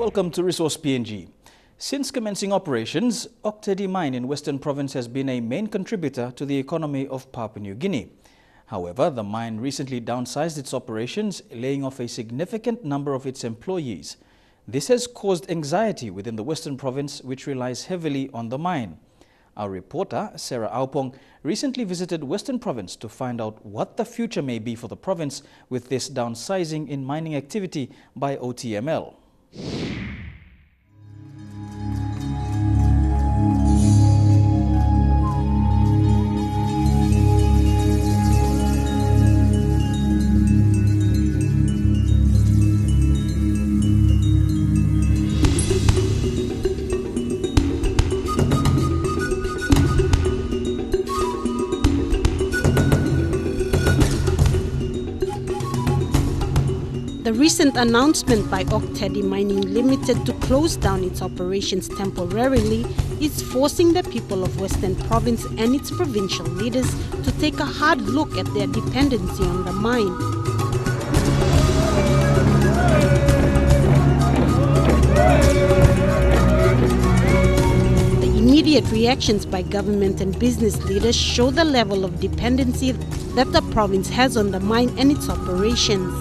Welcome to Resource PNG. Since commencing operations, Tedi Mine in Western Province has been a main contributor to the economy of Papua New Guinea. However, the mine recently downsized its operations, laying off a significant number of its employees. This has caused anxiety within the Western Province, which relies heavily on the mine. Our reporter, Sarah Aupong, recently visited Western Province to find out what the future may be for the province with this downsizing in mining activity by OTML. The recent announcement by Tedi Mining Limited to close down its operations temporarily is forcing the people of Western Province and its provincial leaders to take a hard look at their dependency on the mine. The immediate reactions by government and business leaders show the level of dependency that the province has on the mine and its operations.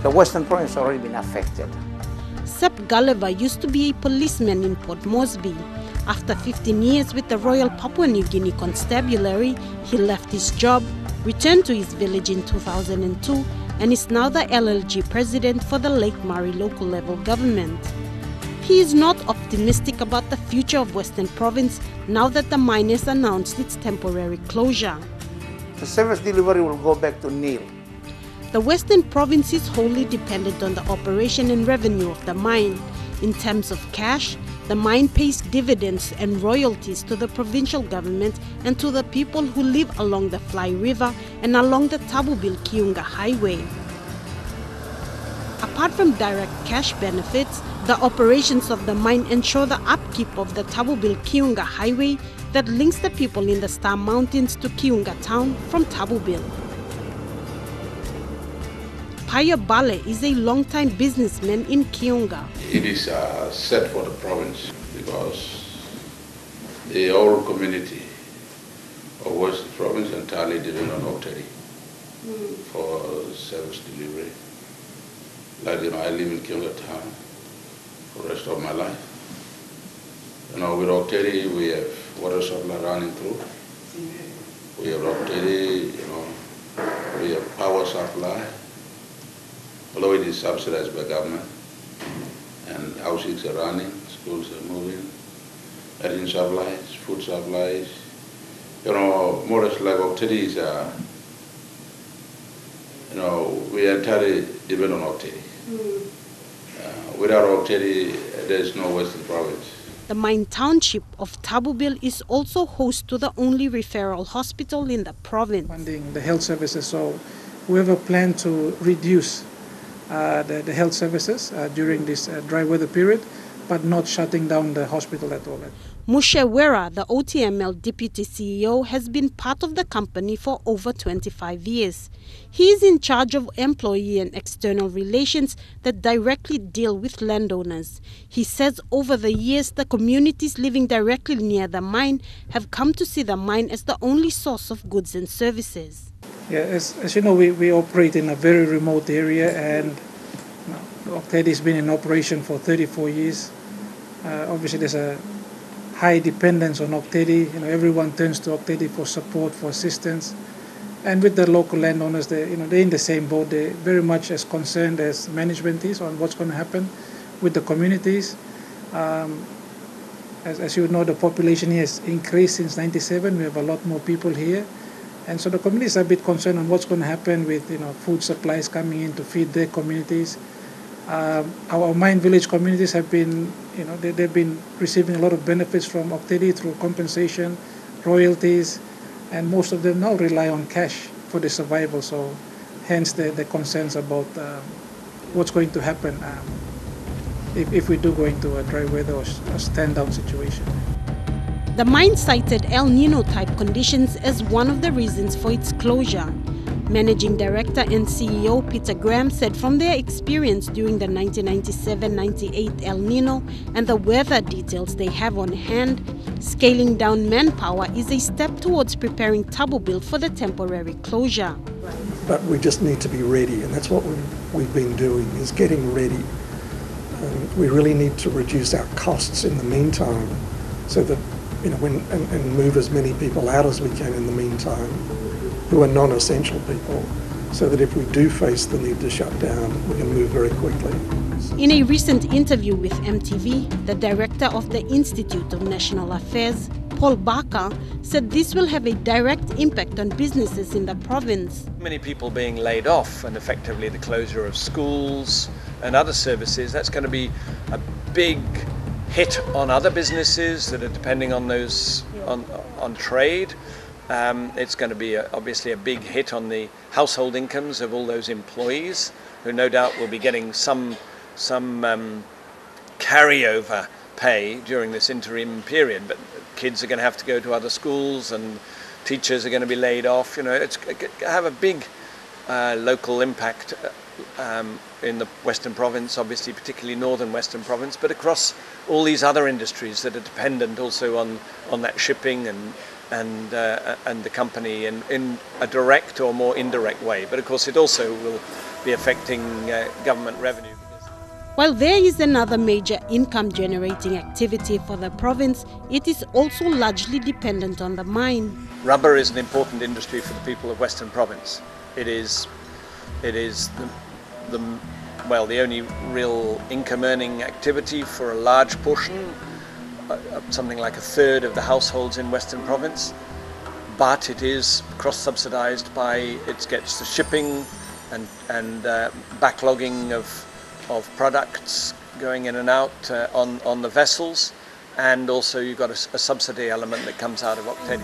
The Western Province has already been affected. Sepp Gulliver used to be a policeman in Port Moresby. After 15 years with the Royal Papua New Guinea Constabulary, he left his job, returned to his village in 2002, and is now the LLG president for the Lake Murray local level government. He is not optimistic about the future of Western Province now that the mine has announced its temporary closure. The service delivery will go back to nil. The Western Province is wholly dependent on the operation and revenue of the mine. In terms of cash, the mine pays dividends and royalties to the provincial government and to the people who live along the Fly River and along the Tabubil-Kiunga Highway. Apart from direct cash benefits, the operations of the mine ensure the upkeep of the Tabubil-Kiunga Highway that links the people in the Star Mountains to Kiunga town from Tabubil. Paya Bale is a long-time businessman in Kiunga. It is set for the province because the whole community of West Province entirely depend on Tedi for service delivery. Like, I live in Kiunga town for the rest of my life. With Tedi, we have water supply running through. We have Tedi, we have power supply. Although it is subsidized by government, and houses are running, schools are moving, medicine supplies, food supplies, more or less like Tedi is, we entirely depend on Tedi. Without Tedi, there is no Western Province. The mine township of Tabubil is also host to the only referral hospital in the province. Funding the health services, so we have a plan to reduce the health services during this dry weather period, but not shutting down the hospital at all. Mushe Wera, the OTML Deputy CEO, has been part of the company for over 25 years. He is in charge of employee and external relations that directly deal with landowners. He says over the years, the communities living directly near the mine have come to see the mine as the only source of goods and services. Yeah, as you know, we operate in a very remote area, and Tedi has been in operation for 34 years. Obviously, there's a high dependence on Tedi. Everyone turns to Tedi for support, for assistance. And with the local landowners, they're in the same boat. They're very much as concerned as management is on what's going to happen with the communities. As you know, the population here has increased since '97. We have a lot more people here. And so the communities are a bit concerned on what's going to happen with food supplies coming in to feed their communities. Our mine village communities have been, they've been receiving a lot of benefits from Tedi through compensation, royalties, and most of them now rely on cash for their survival. So hence the concerns about what's going to happen if we do go into a dry weather or a stand-down situation. The mine cited El Nino type conditions as one of the reasons for its closure. Managing Director and CEO Peter Graham said from their experience during the 1997-98 El Nino and the weather details they have on hand, scaling down manpower is a step towards preparing Tabubil for the temporary closure. But we just need to be ready, and that's what we've been doing, is getting ready. We really need to reduce our costs in the meantime, so that, you know, and move as many people out as we can in the meantime, who are non-essential people, so that if we do face the need to shut down, we can move very quickly. In a recent interview with MTV, the director of the Institute of National Affairs, Paul Barker, said this will have a direct impact on businesses in the province. Many people being laid off and effectively the closure of schools and other services, that's going to be a big hit on other businesses that are depending on those on trade. It's going to be obviously a big hit on the household incomes of all those employees who no doubt will be getting some carryover pay during this interim period, but kids are going to have to go to other schools and teachers are going to be laid off. You know, it's going to have a big local impact in the Western Province, obviously particularly Northern Western Province, but across all these other industries that are dependent also on that shipping and the company in a direct or more indirect way. But of course it also will be affecting government revenue. While there is another major income generating activity for the province, it is also largely dependent on the mine. Rubber is an important industry for the people of Western Province. It is the only real income earning activity for a large portion, something like a third of the households in Western Province, but it is cross-subsidised by, it gets the shipping and backlogging of products going in and out on the vessels, and also you've got a subsidy element that comes out of Oktedi.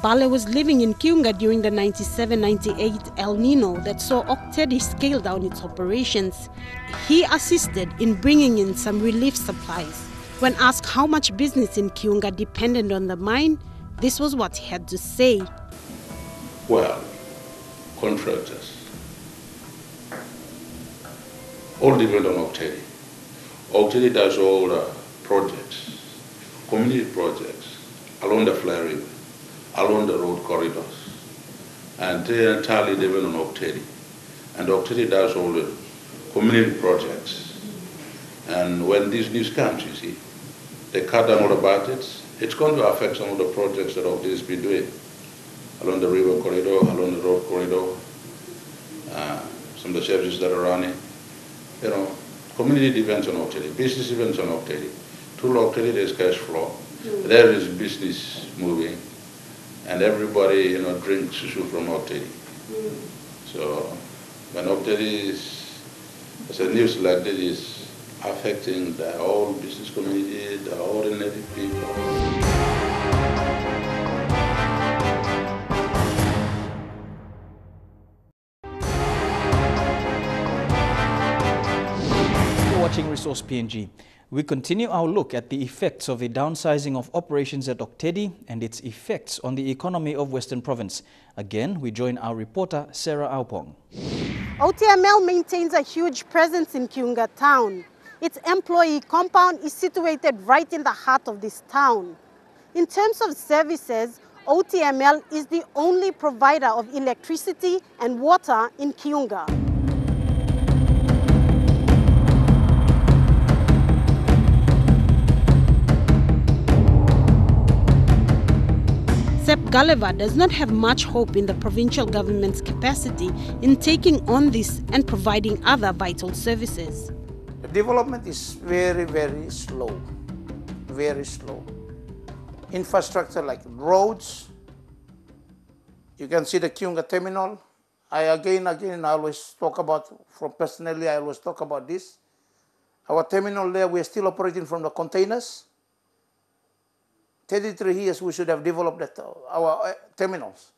Bale was living in Kiunga during the 97-98 El Nino that saw Oktedi scale down its operations. He assisted in bringing in some relief supplies. When asked how much business in Kiunga depended on the mine, this was what he had to say. Well, contractors all depend on Oktedi. Oktedi does all the projects, community projects, along the Flare River, along the road corridors, and they entirely depend on Oktedi. And Oktedi does all the community projects. And when this news comes, you see, they cut down all the budgets. It's going to affect some of the projects that Oktedi has been doing, along the river corridor, along the road corridor, some of the services that are running. You know, community depends on Oktedi, business depends on Oktedi. Through Oktedi, there's cash flow. There is business moving, and everybody, you know, drinks susu from Oktedi. So when Oktedi as a news like this is affecting the whole business community, the ordinary people. Watching Resource PNG. We continue our look at the effects of the downsizing of operations at Oktedi and its effects on the economy of Western Province. Again, we join our reporter Sarah Aupong. OTML maintains a huge presence in Kiunga town. Its employee compound is situated right in the heart of this town. In terms of services, OTML is the only provider of electricity and water in Kiunga. Sepp Gulliver does not have much hope in the provincial government's capacity in taking on this and providing other vital services. The development is very, very slow, very slow. Infrastructure like roads, you can see the Kiunga terminal. I always talk about, personally, I always talk about this. Our terminal there, we're still operating from the containers. 33 years we should have developed our terminals.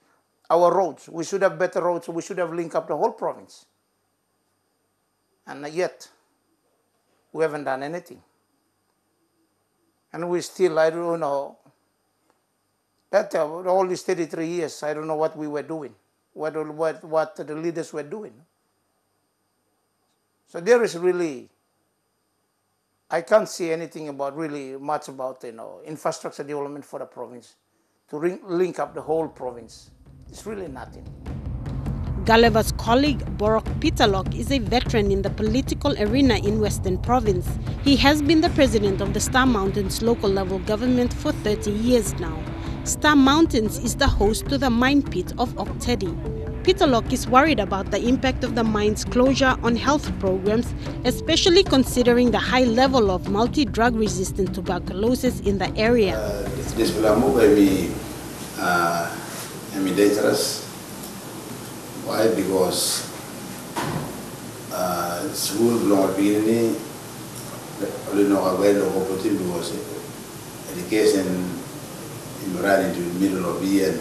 our roads. We should have better roads. We should have linked up the whole province. And yet, we haven't done anything. And we still, I don't know, that all these 33 years, I don't know what we were doing, what the leaders were doing. So there is really, I can't see anything about really much about infrastructure development for the province to link up the whole province. It's really nothing. Gulliver's colleague, Borok Pitalok, is a veteran in the political arena in Western Province. He has been the president of the Star Mountains local level government for 30 years now. Star Mountains is the host to the mine pit of Tedi. Pitalok is worried about the impact of the mine's closure on health programs, especially considering the high level of multi-drug resistant tuberculosis in the area. This will be dangerous. Why? Because school belong beginning only know aware of opportunity because education in into the middle of the year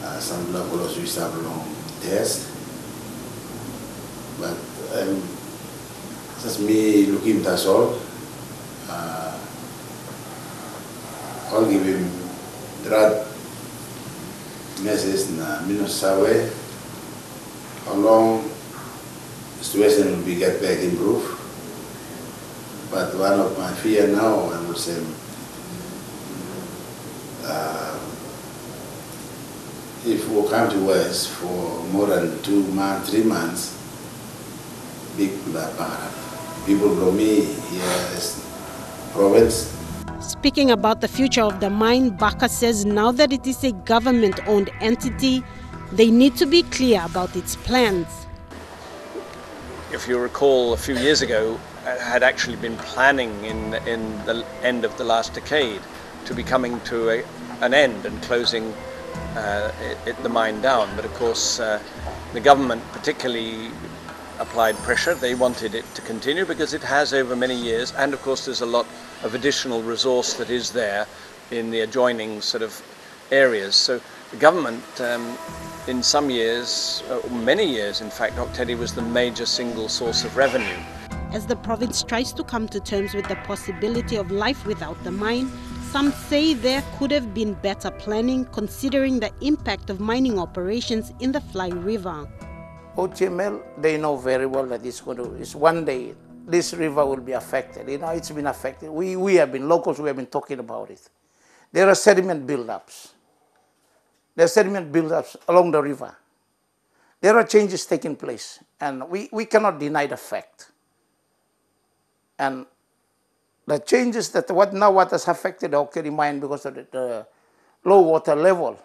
and some level of Swiss belong test. But just me looking that's all. I'll give him drug message na Minusaway, how long the situation will be get back improved. But one of my fear now, I would say, if we come to West for more than 2 months, 3 months, big people from me here is province. Speaking about the future of the mine, Baka says now that it is a government-owned entity, they need to be clear about its plans. If you recall, a few years ago, had actually been planning in the end of the last decade to be coming to an end and closing the mine down. But of course, the government particularly applied pressure. They wanted it to continue because it has over many years, and of course there's a lot of additional resource that is there in the adjoining sort of areas. So the government, in some years, many years in fact, Tedi was the major single source of revenue. As the province tries to come to terms with the possibility of life without the mine, some say there could have been better planning considering the impact of mining operations in the Fly River. OTML, they know very well that it's one day this river will be affected. It's been affected. We have been, locals, we have been talking about it. There are sediment buildups. There are sediment buildups along the river. There are changes taking place, and we cannot deny the fact. And the changes that what has affected the Tedi mine because of the low water level.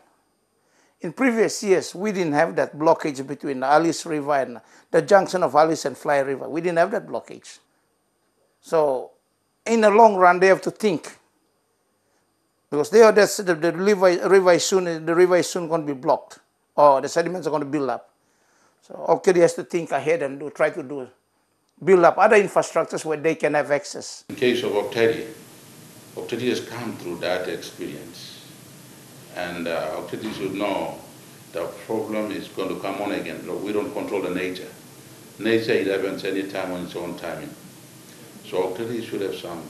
In previous years, we didn't have that blockage between the Alice River and the junction of Alice and Fly River. We didn't have that blockage. So, in the long run, they have to think. Because the river is soon going to be blocked, or the sediments are going to build up. So, Tedi has to think ahead and try to build up other infrastructures where they can have access. In case of Tedi has come through that experience. And Tedi should know the problem is going to come on again. Look, we don't control the nature. Nature, it happens any time on its own timing. So Tedi should have some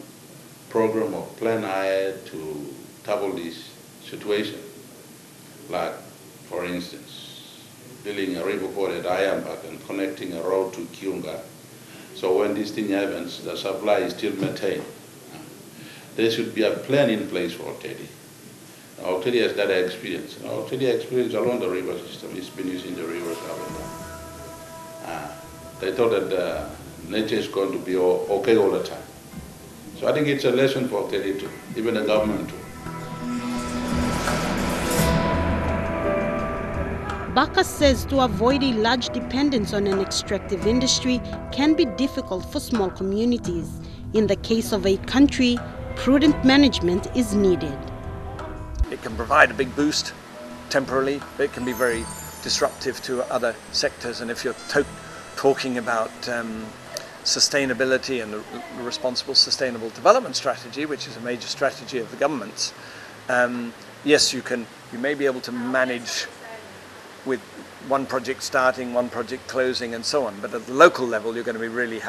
program or plan ahead to tackle this situation. Like, for instance, building a river port at Ayambak and connecting a road to Kiunga. So when this thing happens, the supply is still maintained. There should be a plan in place for Tedi. Tedi has that experience. Tedi experience along the river system. He's been using the rivers up and down. They thought that nature is going to be okay all the time. So I think it's a lesson for Tedi too, even the government too. Baka says to avoid a large dependence on an extractive industry can be difficult for small communities. In the case of a country, prudent management is needed. It can provide a big boost temporarily, but it can be very disruptive to other sectors. And if you're talking about sustainability and the responsible sustainable development strategy, which is a major strategy of the governments, yes, you may be able to manage with one project starting, one project closing and so on. But at the local level, you're going to be really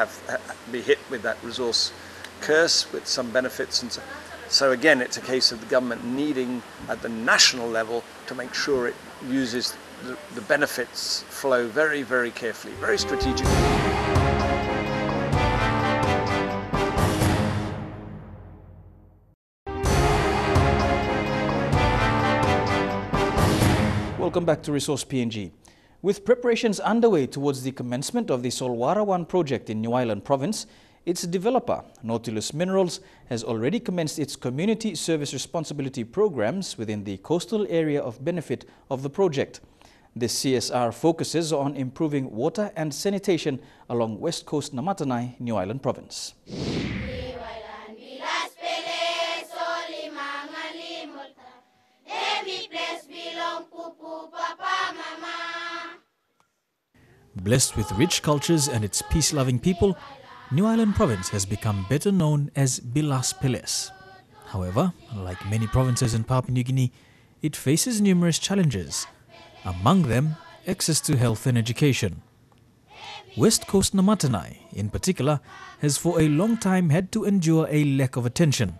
be hit with that resource curse with some benefits. And so again, it's a case of the government needing at the national level to make sure it uses the benefits flow very, very carefully, very strategically. Welcome back to Resource PNG. With preparations underway towards the commencement of the Solwara 1 project in New Island Province, its developer, Nautilus Minerals, has already commenced its community service responsibility programs within the coastal area of benefit of the project. This CSR focuses on improving water and sanitation along West Coast Namatanai, New Island Province. Blessed with rich cultures and its peace-loving people, New Island Province has become better known as Bilas Peles. However, like many provinces in Papua New Guinea, it faces numerous challenges, among them access to health and education. West Coast Namatanai, in particular, has for a long time had to endure a lack of attention.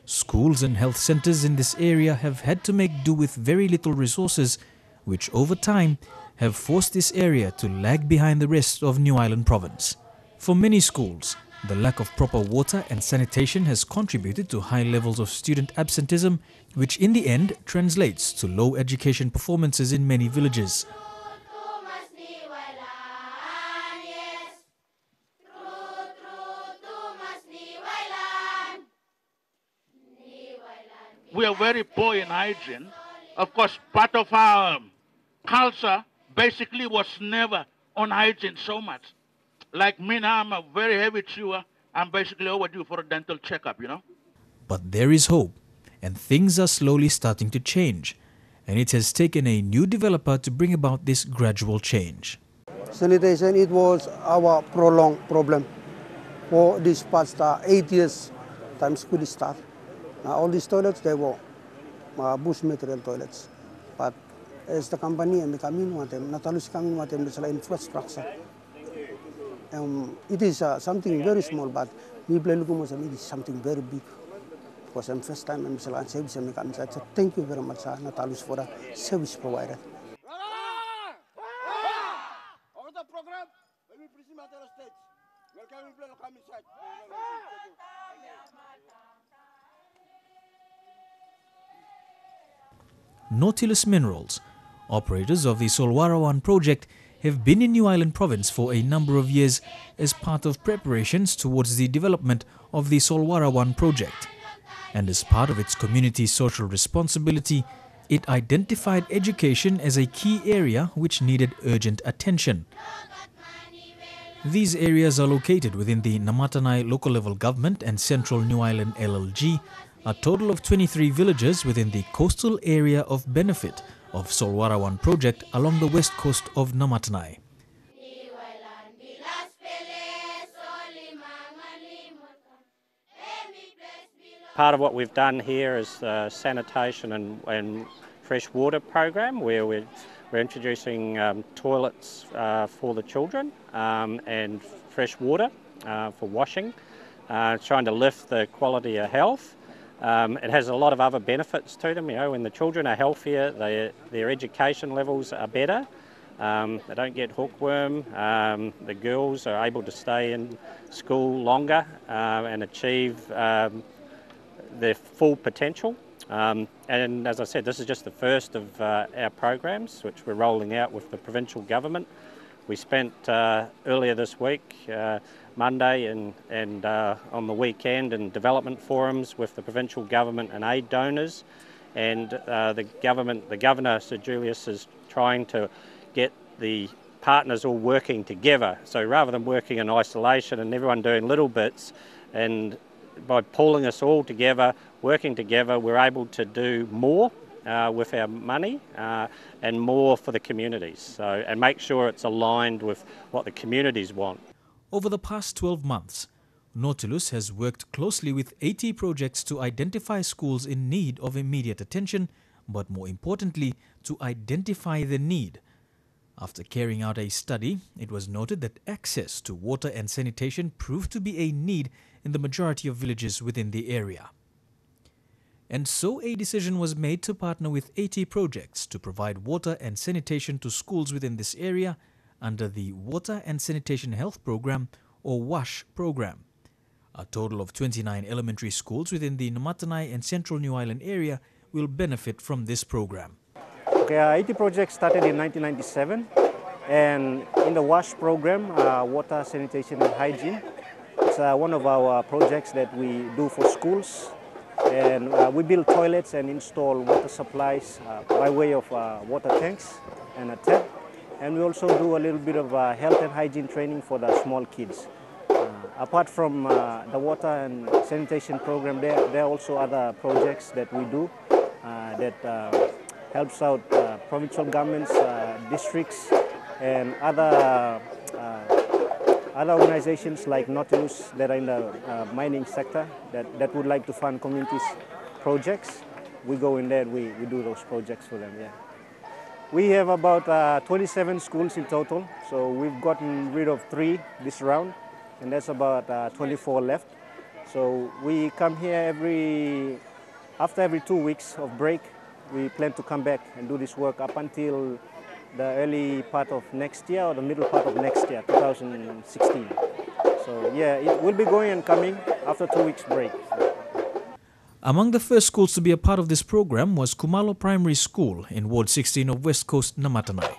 Schools and health centres in this area have had to make do with very little resources, which over time have forced this area to lag behind the rest of New Island Province. For many schools, the lack of proper water and sanitation has contributed to high levels of student absenteeism, which in the end translates to low education performances in many villages. We are very poor in hygiene. Of course, part of our culture basically was never on hygiene so much. Like me now, I'm a very heavy chewer. I'm basically overdue for a dental checkup, you know. But there is hope, and things are slowly starting to change. And it has taken a new developer to bring about this gradual change. Sanitation, it was our prolonged problem for this past 8 years time school start. All these toilets, they were bush material toilets. But as the company and the coming with them, Nautilus coming with them, there's infrastructure. It is something very small, but we play it is something very big. Because I'm first time I'm service and so thank you very much, Nautilus, for the service provider. Nautilus Minerals, operators of the Solwara 1 project, have been in New Island Province for a number of years as part of preparations towards the development of the Solwara 1 project. And as part of its community social responsibility, it identified education as a key area which needed urgent attention. These areas are located within the Namatanai local level government and Central New Island LLG, a total of 23 villages within the coastal area of benefit of Solwara 1 project along the west coast of Namatanai. Part of what we've done here is the sanitation and fresh water program, where we're introducing toilets for the children and fresh water for washing, trying to lift the quality of health. It has a lot of other benefits to them. You know, when the children are healthier, their education levels are better. They don't get hookworm. The girls are able to stay in school longer and achieve their full potential. And as I said, this is just the first of our programs which we're rolling out with the provincial government. We spent earlier this week, Monday and on the weekend, in development forums with the provincial government and aid donors, and the Governor, Sir Julius, is trying to get the partners all working together. So rather than working in isolation and everyone doing little bits, and by pulling us all together, working together, we're able to do more with our money and more for the communities, and make sure it's aligned with what the communities want. Over the past 12 months, Nautilus has worked closely with 80 projects to identify schools in need of immediate attention, but more importantly, to identify the need. After carrying out a study, it was noted that access to water and sanitation proved to be a need in the majority of villages within the area. And so a decision was made to partner with 80 projects to provide water and sanitation to schools within this area under the Water and Sanitation Health Program, or WASH program. A total of 29 elementary schools within the Namatanai and Central New Island area will benefit from this program. Okay, 80 projects started in 1997, and in the WASH program, Water, Sanitation and Hygiene, it's one of our projects that we do for schools. And we build toilets and install water supplies by way of water tanks and a tap. And we also do a little bit of health and hygiene training for the small kids. Apart from the water and sanitation program, there are also other projects that we do that helps out provincial governments, districts, and other organizations like Nautilus that are in the mining sector that would like to fund communities projects. We go in there and we do those projects for them, yeah. We have about 27 schools in total, so we've gotten rid of 3 this round, and there's about 24 left. So we come here after every 2 weeks of break. We plan to come back and do this work up until the early part of next year or the middle part of next year, 2016. So yeah, it will be going and coming after 2 weeks break. Among the first schools to be a part of this program was Kumalo Primary School in Ward 16 of West Coast Namatanai.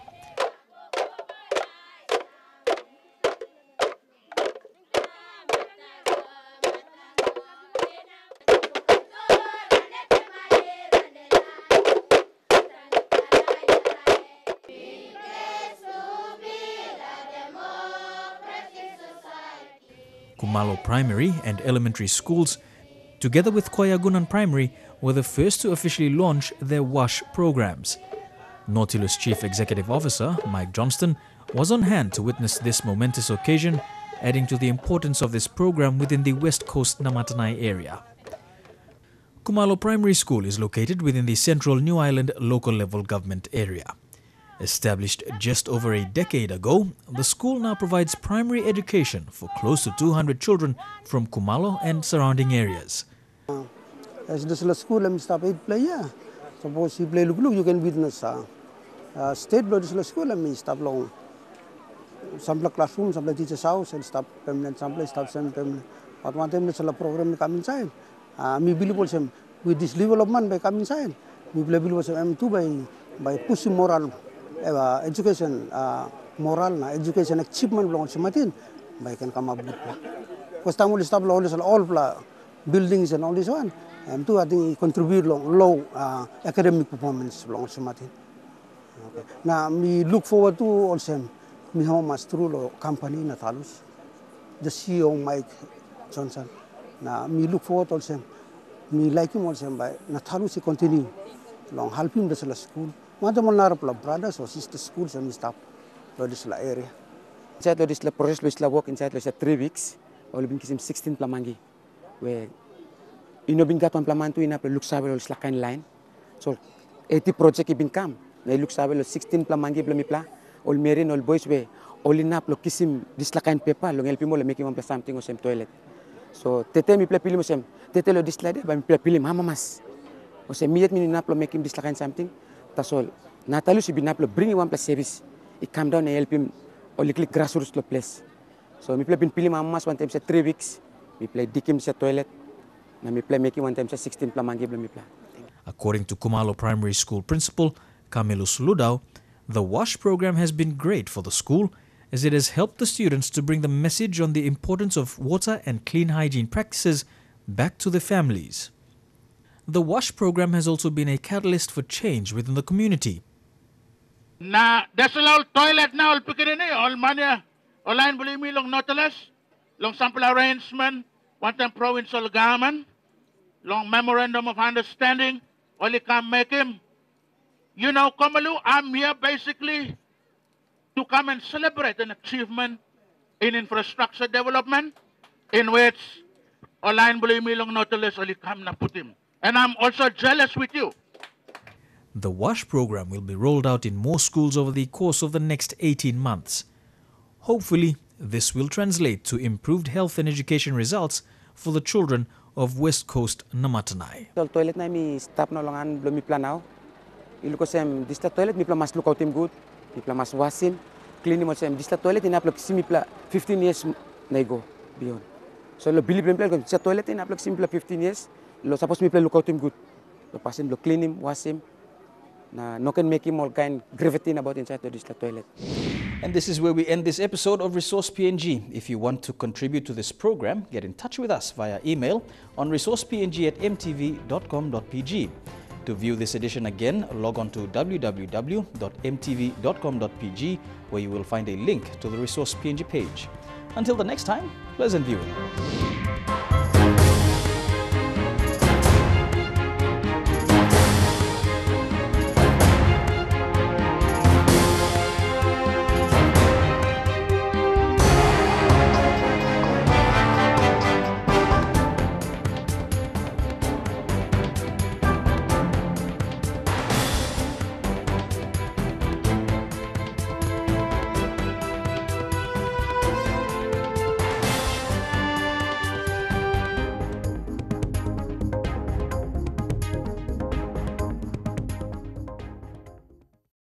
Kumalo Primary and Elementary Schools, together with Koyagunan Primary, were the first to officially launch their WASH programs. Nautilus Chief Executive Officer Mike Johnston was on hand to witness this momentous occasion, adding to the importance of this program within the West Coast Namatanai area. Kumalo Primary School is located within the Central New Island local level government area. Established just over a decade ago, the school now provides primary education for close to 200 children from Kumalo and surrounding areas. As the school, I'm stop 8 player. Suppose you play look, you can witness. State blood is the school, I mean stop long. Some classroom, some teacher's house, and stop permanent, some place stop some permanent. But one time the program come inside. Me believe also with this development by come inside. We believe also M2 by pushing moral. Education, moral, education achievement belong to Martin, by can come up with. Because time will stop all buildings and all this one, and two I think contribute low academic performance belong to Martin. Okay. Now we look forward to also me home through company Natalus, the CEO Mike Johnson. Now we look forward also me like him also by Natalus he continue long help him the school. Mana brothers or sister schools and stuff in this area. Inside this process, we work inside 3 weeks. Or we 16 plamangi. Where inobingat one plaman to ina look sabe this kind line. So 80 project ibin come. Na look sabe 16 plamangi blamipla. All marine all boys we all ina lo kisim this kind paper. Long help mo le making one something or some toilet. So tete mi play pilim mo sem. Tete lo this lady ba mi play pilim mama mas. O sem miet mi ina lo making this kind something. That's all. Natalus ibin aplo bring one place service. It come down and help him or click grassroots lo place. So me play bin pili mamas one time 3 weeks. Me play dikim sa toilet. Na me play making one time 16 plamangi bla me play. According to Kumalo Primary School Principal Camilo Suludao, the WASH program has been great for the school as it has helped the students to bring the message on the importance of water and clean hygiene practices back to their families. The WASH program has also been a catalyst for change within the community. Na there's a little toilet now, all money, all line believe me, long Nautilus, long sample arrangement, one time provincial government, long memorandum of understanding, all you can make him. You know, Komalu, I'm here basically to come and celebrate an achievement in infrastructure development in which all line believe me, long Nautilus, all you come na put him. And I'm also jealous with you. The WASH program will be rolled out in more schools over the course of the next 18 months. Hopefully, this will translate to improved health and education results for the children of West Coast Namatanai. Toilet na mi stop na langan belum mi planau. Ilu ko sem dista toilet mi mas look out tim good. Mi mas wasim. Clean mo sem dista toilet ina plak simi pla 15 years na go beyond. So lo bili plek ko sa toilet ina plak simi pla 15 years. Lo suppose mi pla look out tim good. Lo pasin lo clean him, wash him. No can make him all kind gravity about inside the toilet. And this is where we end this episode of Resource PNG. If you want to contribute to this program, get in touch with us via email on resourcepng@mtv.com.pg. To view this edition again, log on to www.mtv.com.pg, where you will find a link to the Resource PNG page. Until the next time, pleasant viewing.